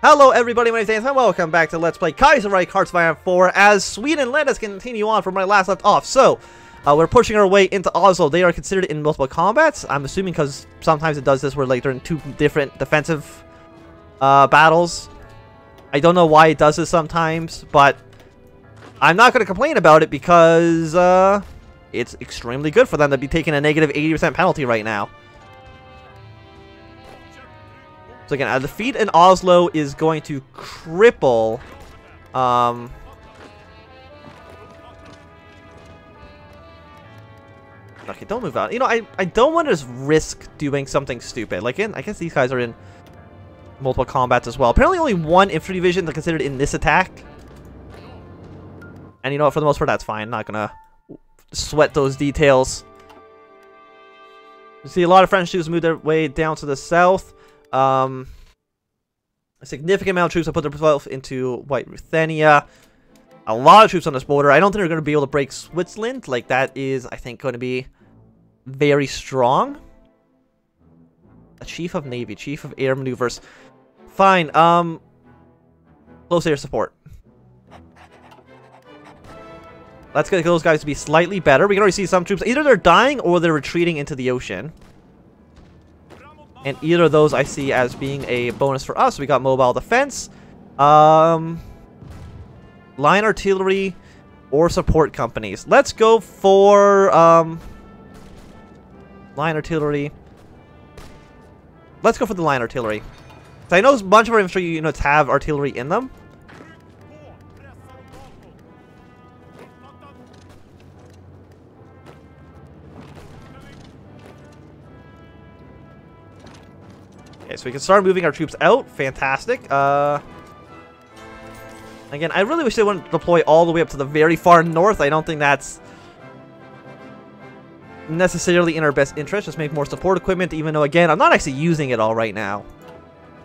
Hello everybody, my name is Dan, and welcome back to Let's Play Kaiserreich HOI4 as Sweden. Let us continue on from where I last left off. So, we're pushing our way into Oslo. They are considered in multiple combats. I'm assuming because sometimes it does this where like they're in two different defensive battles. I don't know why it does this sometimes, but I'm not going to complain about it because it's extremely good for them to be taking a negative 80% penalty right now. So again, a defeat in Oslo is going to cripple okay, don't move out. You know, I don't want to just risk doing something stupid. Like, I guess these guys are in multiple combats as well. Apparently only one infantry division is considered in this attack. And you know what, for the most part, that's fine. I'm not gonna sweat those details. You see a lot of French troops move their way down to the south. A significant amount of troops have put themselves into White Ruthenia. A lot of troops on this border. I don't think they're going to be able to break Switzerland. Like, that is, I think, going to be very strong. A Chief of Navy, Chief of Air Maneuvers. Fine. Close air support. Let's get those guys to be slightly better. We can already see some troops. Either they're dying or they're retreating into the ocean. And either of those I see as being a bonus for us. We got mobile defense, line artillery, or support companies. Let's go for line artillery. Let's go for the line artillery. So I know a bunch of our infantry units have artillery in them. Okay, so we can start moving our troops out. Fantastic. Again, I really wish they wouldn't deploy all the way up to the very far north. I don't think that's necessarily in our best interest. Just make more support equipment, even though, again, I'm not actually using it all right now.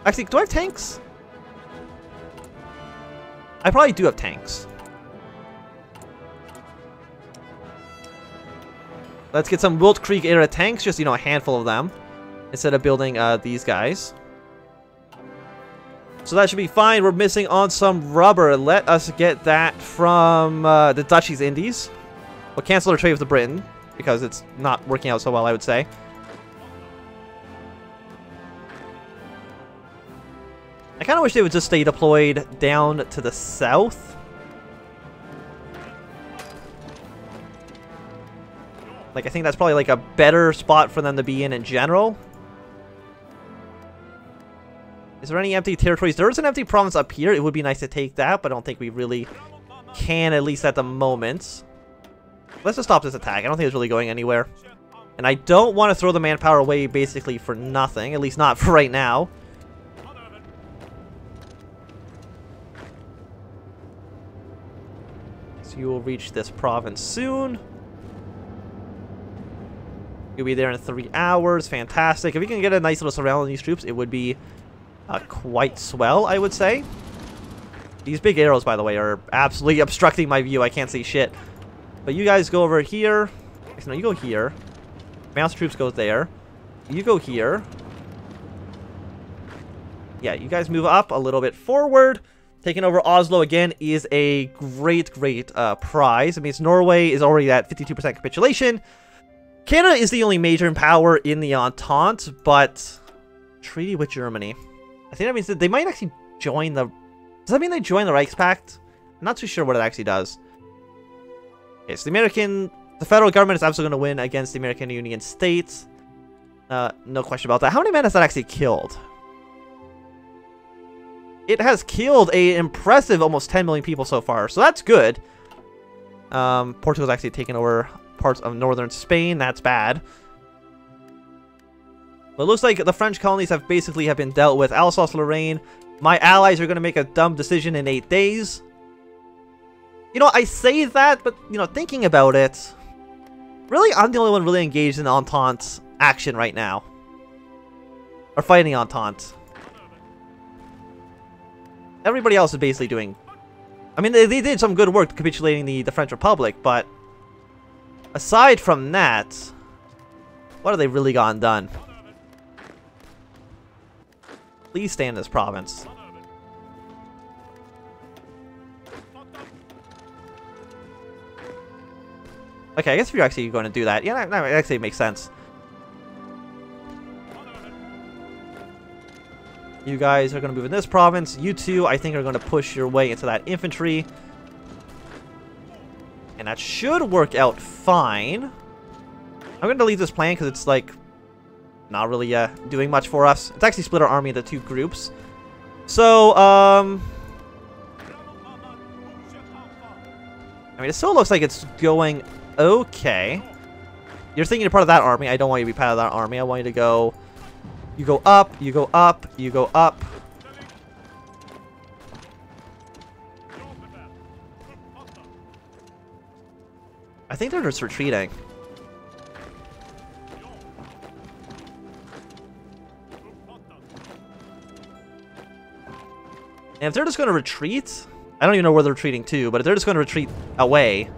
Actually, do I have tanks? I probably do have tanks. Let's get some Wilt Creek era tanks, just, you know, a handful of them, instead of building these guys. So that should be fine. We're missing on some rubber. Let us get that from the Dutch East Indies. We'll cancel our trade with the Britain, because it's not working out so well, I would say. I kind of wish they would just stay deployed down to the south. Like, I think that's probably like a better spot for them to be in general. Is there any empty territories? There is an empty province up here. It would be nice to take that, but I don't think we really can, at least at the moment. Let's just stop this attack. I don't think it's really going anywhere. And I don't want to throw the manpower away basically for nothing, at least not for right now. So you will reach this province soon. You'll be there in 3 hours. Fantastic. If we can get a nice little surround on these troops, it would be quite swell, I would say. These big arrows, by the way, are absolutely obstructing my view. I can't see shit. But you guys go over here. No, you go here. Mouse troops go there. You go here. Yeah, you guys move up a little bit forward. Taking over Oslo again is a great prize. It means Norway is already at 52% capitulation. Canada is the only major in power in the Entente, but treaty with Germany. I think that means that they might actually join the... Does that mean they join the Reichspakt? I'm not too sure what it actually does. Okay, so the federal government is absolutely going to win against the American Union States. No question about that. How many men has that actually killed? It has killed an impressive almost 10 million people so far, so that's good. Portugal's actually taken over parts of northern Spain. That's bad. But it looks like the French colonies have basically been dealt with. Alsace-Lorraine. My allies are going to make a dumb decision in 8 days. You know, I say that, but, you know, thinking about it, really, I'm the only one really engaged in Entente action right now. Or fighting Entente. Everybody else is basically doing... I mean, they did some good work capitulating the French Republic, but aside from that, what have they really gotten done? Please stay in this province. Okay, I guess if you're actually going to do that, yeah, that actually makes sense. You guys are going to move in this province. You two, I think, are going to push your way into that infantry. And that should work out fine. I'm going to delete this plan because it's, like, not really doing much for us. It's actually split our army into 2 groups. So, I mean, it still looks like it's going okay. You're thinking you're part of that army. I don't want you to be part of that army. I want you to go... You go up, you go up, you go up. I think they're just retreating. And if they're just going to retreat... I don't even know where they're retreating to, but if they're just going to retreat away...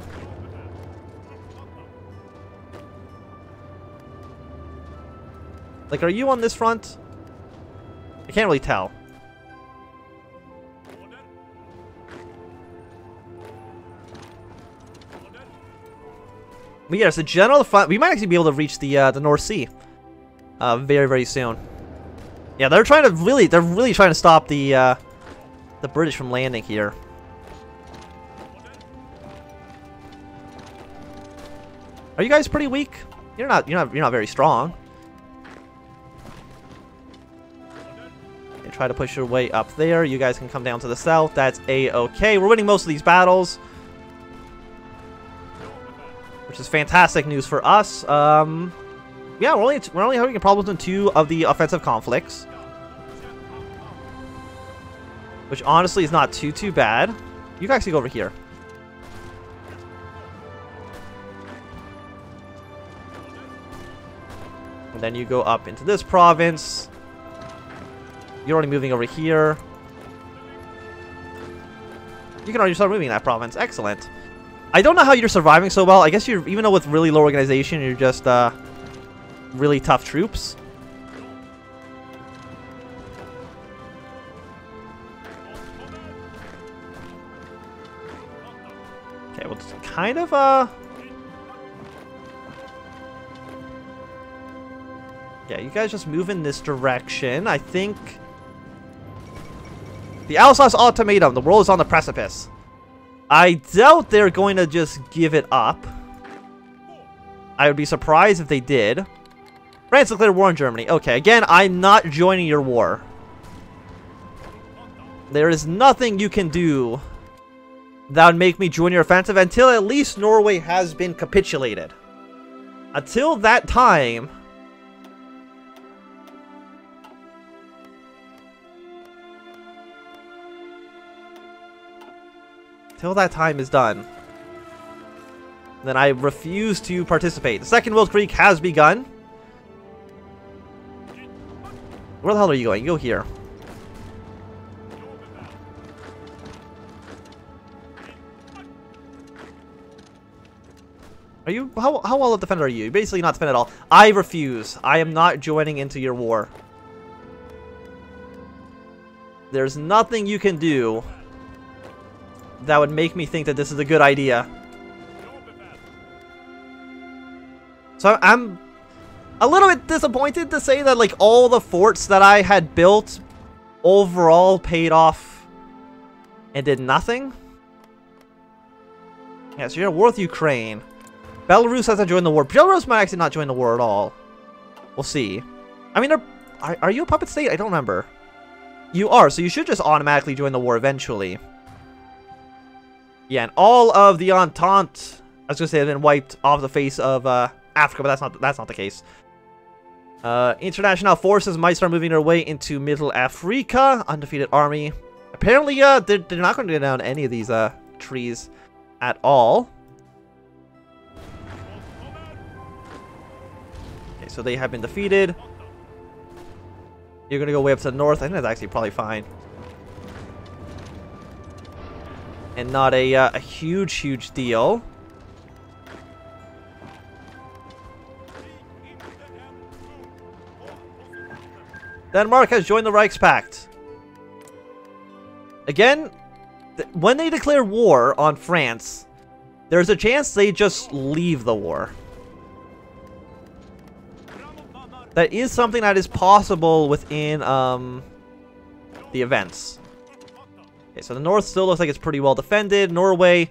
Like, are you on this front? I can't really tell. But yeah, it's the general front. We might actually be able to reach the North Sea very, very soon. Yeah, they're really trying to stop the British from landing here. Are you guys pretty weak? You're not very strong. Try to push your way up there. You guys can come down to the south. That's a-okay. We're winning most of these battles, which is fantastic news for us. Yeah, we're only having problems in 2 of the offensive conflicts, which honestly is not too bad. You guys can go over here. And then you go up into this province. You're already moving over here. You can already start moving in that province. Excellent. I don't know how you're surviving so well. I guess you're, even though with really low organization, you're just really tough troops. Okay, well, it's kind of yeah, you guys just move in this direction. I think... The Alsace ultimatum. The world is on the precipice. I doubt they're going to just give it up. I would be surprised if they did. France declared war on Germany. Okay, again, I'm not joining your war. There is nothing you can do that would make me join your offensive until at least Norway has been capitulated. Until that time... Till that time is done, then I refuse to participate. The Second World Creek has begun. Where the hell are you going? Go here. Are you... How well a defender are you? You're basically not defend at all. I refuse. I am not joining into your war. There's nothing you can do that would make me think that this is a good idea. So I'm a little bit disappointed to say that, like, all the forts that I had built overall paid off and did nothing. Yeah, so you're at war with Ukraine. Belarus hasn't joined the war. Belarus might actually not join the war at all. We'll see. I mean, are you a puppet state? I don't remember. You are, so you should just automatically join the war eventually. Yeah, and all of the Entente, I was gonna say, have been wiped off the face of Africa, but that's not the case. International forces might start moving their way into Middle Africa. Undefeated army. Apparently, they're not going to get down any of these trees at all. Okay, so they have been defeated. You're gonna go way up to the north. I think that's actually probably fine. And not a huge deal. Denmark has joined the Reichspakt. Again, when they declare war on France, there's a chance they just leave the war. That is something that is possible within the events. Okay, so the north still looks like it's pretty well defended. Norway,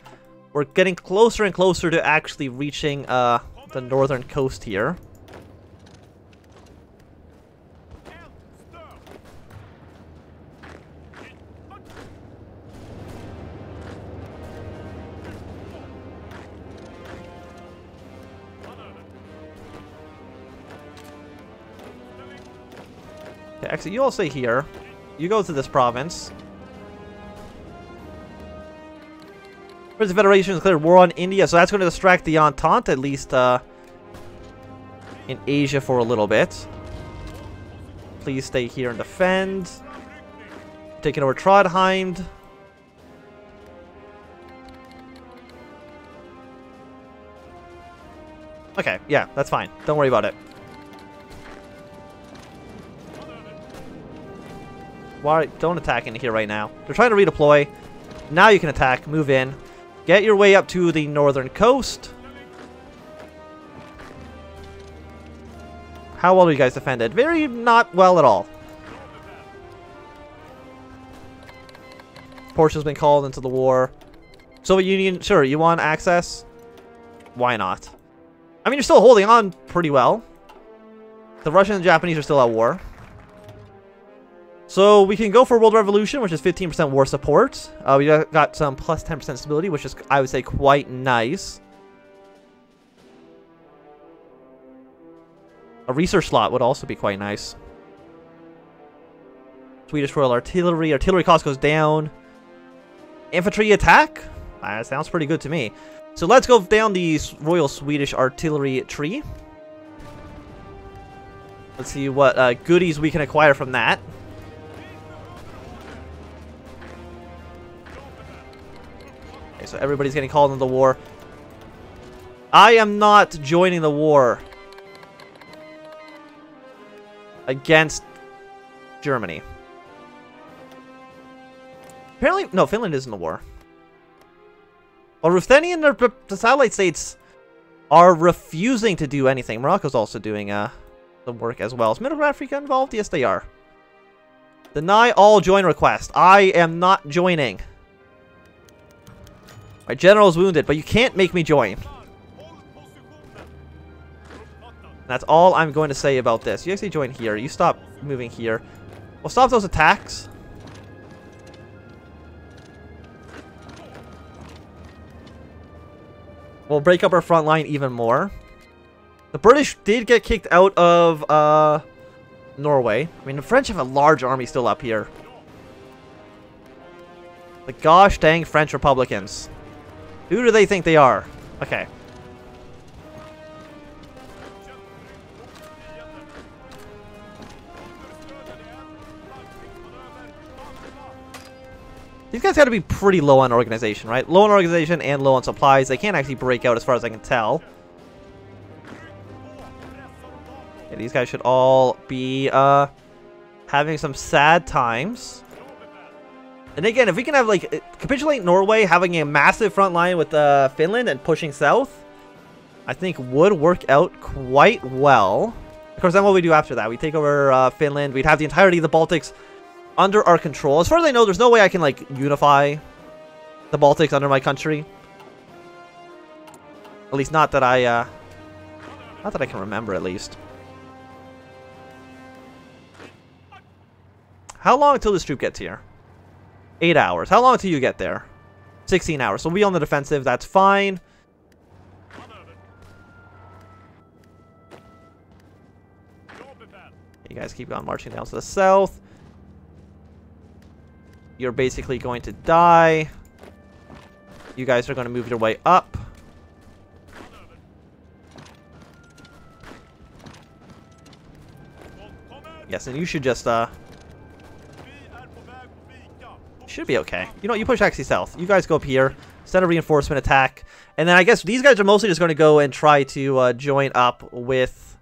we're getting closer and closer to actually reaching the northern coast here. Okay, actually, you all stay here. You go to this province. First, the Federation has declared war on India, so that's going to distract the Entente, at least in Asia for a little bit. Please stay here and defend. Taking over Trondheim. Okay, yeah, that's fine. Don't worry about it. Why? Don't attack in here right now. They're trying to redeploy. Now you can attack. Move in. Get your way up to the northern coast. How well are you guys defended? Very not well at all. Portia's been called into the war. Soviet Union, sure, you want access? Why not? I mean, you're still holding on pretty well. The Russians and Japanese are still at war. So we can go for World Revolution, which is 15% war support. We got some plus 10% stability, which is, I would say, quite nice. A research slot would also be quite nice. Swedish Royal Artillery. Artillery cost goes down. Infantry attack? That sounds pretty good to me. So let's go down the Royal Swedish Artillery tree. Let's see what goodies we can acquire from that. Okay, so everybody's getting called into the war. I am not joining the war against Germany. Apparently, no, Finland is in the war. Well, Ruthenian, the satellite states are refusing to do anything. Morocco's also doing the work as well. Is Middle Africa involved? Yes, they are. Deny all join request. I am not joining. My general is wounded, but you can't make me join. That's all I'm going to say about this. You actually join here. You stop moving here. We'll stop those attacks. We'll break up our front line even more. The British did get kicked out of Norway. I mean, the French have a large army still up here. The gosh dang French Republicans. Who do they think they are? Okay. These guys got to be pretty low on organization, right? Low on organization and low on supplies. They can't actually break out as far as I can tell. Yeah, these guys should all be having some sad times. And again, if we can have, like, capitulate Norway, having a massive front line with Finland and pushing south, I think would work out quite well. Of course, then what we do after that, we take over Finland. We'd have the entirety of the Baltics under our control. As far as I know, there's no way I can, like, unify the Baltics under my country. At least not that I can remember, at least. How long until this troop gets here? 8 hours. How long until you get there? 16 hours. So we'll be on the defensive. That's fine. You guys keep on marching down to the south. You're basically going to die. You guys are going to move your way up. Yes, and you should just should be okay. You know, you push actually south. You guys go up here, send a reinforcement attack, and then I guess these guys are mostly just going to go and try to join up with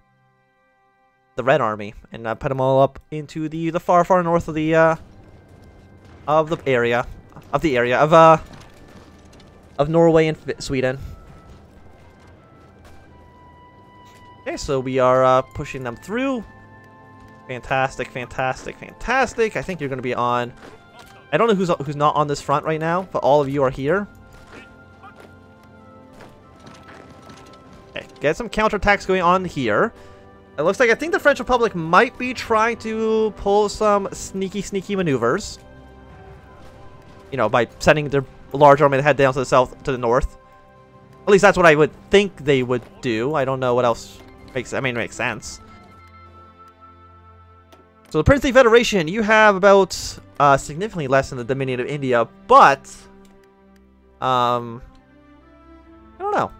the Red Army and put them all up into the far north of the area of of Norway and Sweden. Okay, so we are pushing them through. Fantastic, fantastic, fantastic. I think you're going to be on... I don't know who's not on this front right now, but all of you are here. Okay, get some counterattacks going on here. It looks like I think the French Republic might be trying to pull some sneaky maneuvers. You know, by sending their large army to head down to the south, to the north. At least that's what I would think they would do. I don't know what else makes sense. So the Princely Federation, you have about significantly less than the Dominion of India, but I don't know.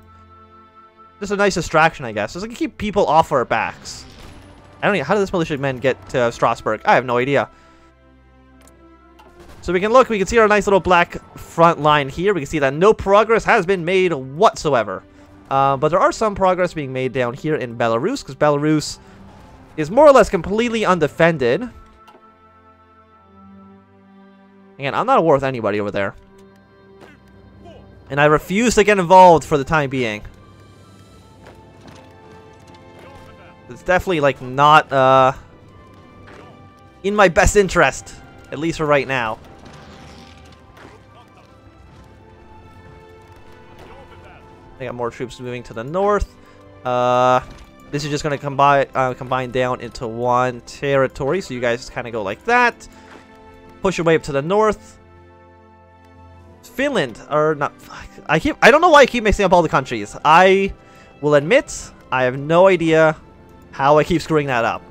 Just a nice distraction, I guess. Just like keep people off our backs. I don't know. How did this militiamen get to Strasbourg? I have no idea. So we can see our nice little black front line here. We can see that no progress has been made whatsoever. But there are some progress being made down here in Belarus, because Belarus is more or less completely undefended. Again, I'm not at war with anybody over there. And I refuse to get involved for the time being. It's definitely, like, not, in my best interest. At least for right now. I got more troops moving to the north. This is just going to combine down into one territory. So you guys just kind of go like that. Push your way up to the north. Finland, or not. I don't know why I keep mixing up all the countries. I will admit, I have no idea how I keep screwing that up.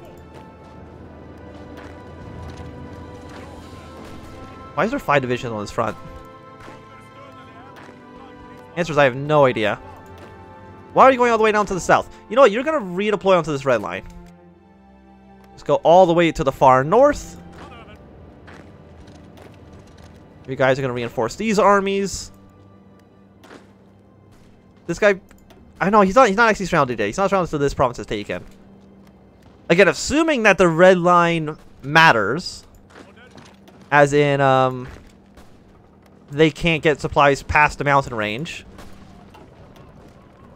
Why is there 5 divisions on this front? Answer is I have no idea. Why are you going all the way down to the south? You know what? You're going to redeploy onto this red line. Let's go all the way to the far north. You guys are going to reinforce these armies. This guy... I know, he's not actually surrounded yet. He's not surrounded until this province is taken. Again, assuming that the red line matters... As in, they can't get supplies past the mountain range.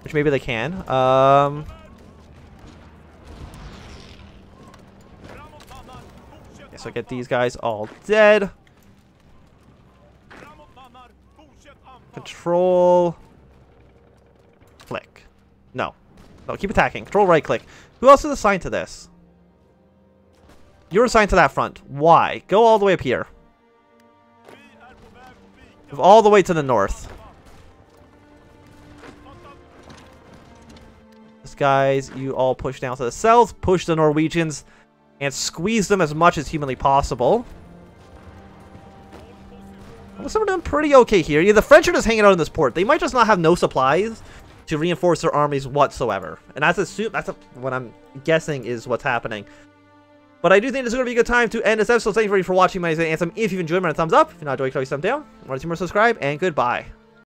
Which maybe they can. Okay, so get these guys all dead. Control. Click. No. No, keep attacking. Control right click. Who else is assigned to this? You're assigned to that front. Why? Go all the way up here. Move all the way to the north. This guys, you all push down to the south. Push the Norwegians and squeeze them as much as humanly possible. Looks like we're doing pretty okay here. Yeah, the French are just hanging out in this port. They might just not have no supplies to reinforce their armies whatsoever. And that's what I'm guessing is what's happening. But I do think this is going to be a good time to end this episode. Thank you for watching. My name is Anthem. If you've enjoyed, give it a thumbs up. If you're not enjoying, click thumbs down. If you want to see more, subscribe, and goodbye.